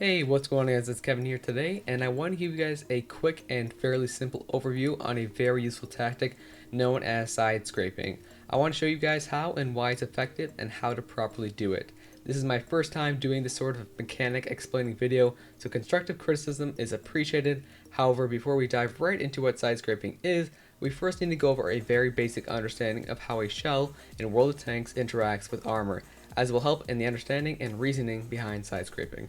Hey, what's going on guys? It's Kevin here today, and I want to give you guys a quick and fairly simple overview on a very useful tactic known as side scraping. I want to show you guys how and why it's effective and how to properly do it. This is my first time doing this sort of mechanic explaining video, so constructive criticism is appreciated. However, before we dive right into what side scraping is, we first need to go over a very basic understanding of how a shell in World of Tanks interacts with armor, as will help in the understanding and reasoning behind side scraping.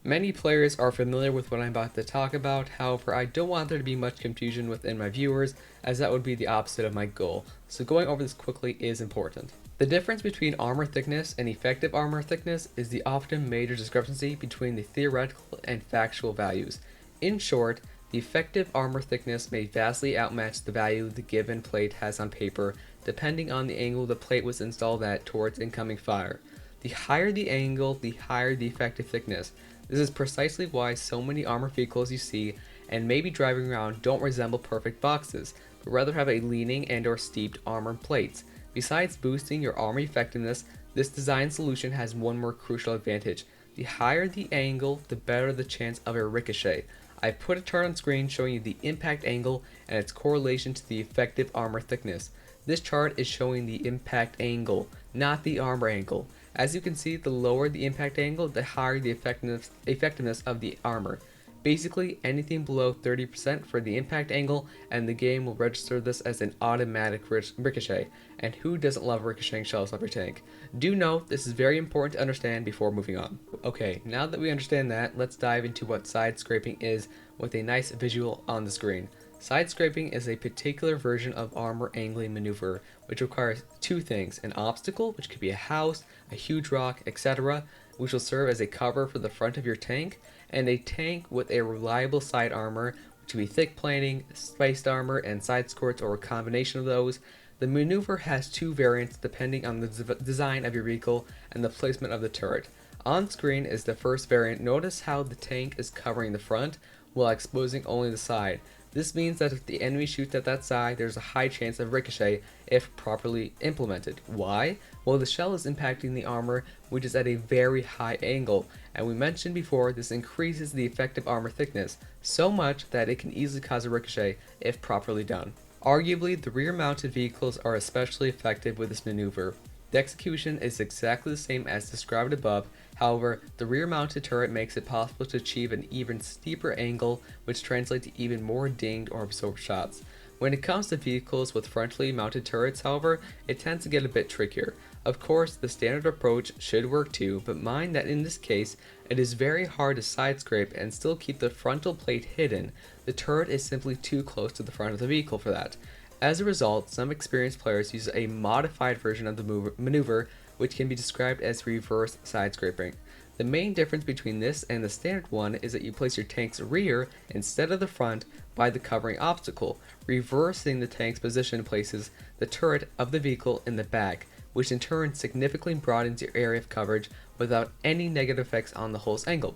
Many players are familiar with what I'm about to talk about, however I don't want there to be much confusion within my viewers, as that would be the opposite of my goal, so going over this quickly is important. The difference between armor thickness and effective armor thickness is the often major discrepancy between the theoretical and factual values. In short, the effective armor thickness may vastly outmatch the value the given plate has on paper, depending on the angle the plate was installed at towards incoming fire. The higher the angle, the higher the effective thickness. This is precisely why so many armor vehicles you see and may be driving around don't resemble perfect boxes, but rather have a leaning and or steeped armor plates. Besides boosting your armor effectiveness, this design solution has one more crucial advantage. The higher the angle, the better the chance of a ricochet. I put a chart on screen showing you the impact angle and its correlation to the effective armor thickness. This chart is showing the impact angle, not the armor angle. As you can see, the lower the impact angle, the higher the effectiveness of the armor. Basically, anything below 30% for the impact angle, and the game will register this as an automatic ricochet. And who doesn't love ricocheting shells off your tank? Do note, this is very important to understand before moving on. Okay, now that we understand that, let's dive into what side scraping is with a nice visual on the screen. Side scraping is a particular version of armor angling maneuver, which requires two things: an obstacle, which could be a house, a huge rock, etc., which will serve as a cover for the front of your tank, and a tank with a reliable side armor, which could be thick plating, spiced armor, and side skirts, or a combination of those. The maneuver has two variants depending on the design of your vehicle and the placement of the turret. On screen is the first variant. Notice how the tank is covering the front while exposing only the side. This means that if the enemy shoots at that side, there's a high chance of ricochet if properly implemented. Why? Well, the shell is impacting the armor, which is at a very high angle, and we mentioned before this increases the effective armor thickness, so much that it can easily cause a ricochet if properly done. Arguably, the rear-mounted vehicles are especially effective with this maneuver. The execution is exactly the same as described above. However, the rear-mounted turret makes it possible to achieve an even steeper angle, which translates to even more dinged or absorbed shots. When it comes to vehicles with frontally mounted turrets, however, it tends to get a bit trickier. Of course, the standard approach should work too, but mind that in this case, it is very hard to side scrape and still keep the frontal plate hidden. The turret is simply too close to the front of the vehicle for that. As a result, some experienced players use a modified version of the maneuver, which can be described as reverse side scraping. The main difference between this and the standard one is that you place your tank's rear instead of the front by the covering obstacle. Reversing the tank's position places the turret of the vehicle in the back, which in turn significantly broadens your area of coverage without any negative effects on the hull's angle.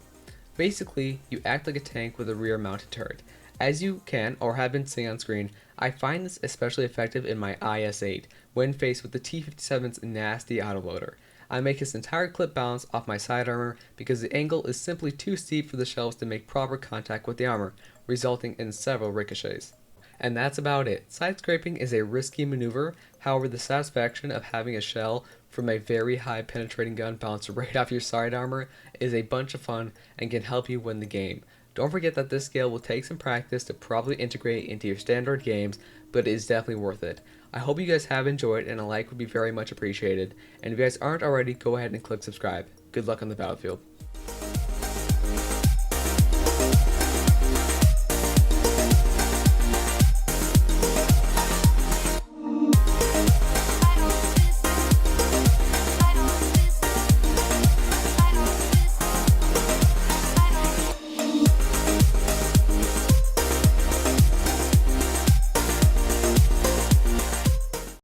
Basically, you act like a tank with a rear mounted turret. As you can or have been seeing on screen, I find this especially effective in my IS-8 when faced with the T-57's nasty autoloader. I make this entire clip bounce off my side armor because the angle is simply too steep for the shells to make proper contact with the armor, resulting in several ricochets. And that's about it. Side scraping is a risky maneuver, however the satisfaction of having a shell from a very high penetrating gun bounce right off your side armor is a bunch of fun and can help you win the game. Don't forget that this skill will take some practice to properly integrate into your standard games, but it is definitely worth it. I hope you guys have enjoyed, and a like would be very much appreciated. And if you guys aren't already, go ahead and click subscribe. Good luck on the battlefield.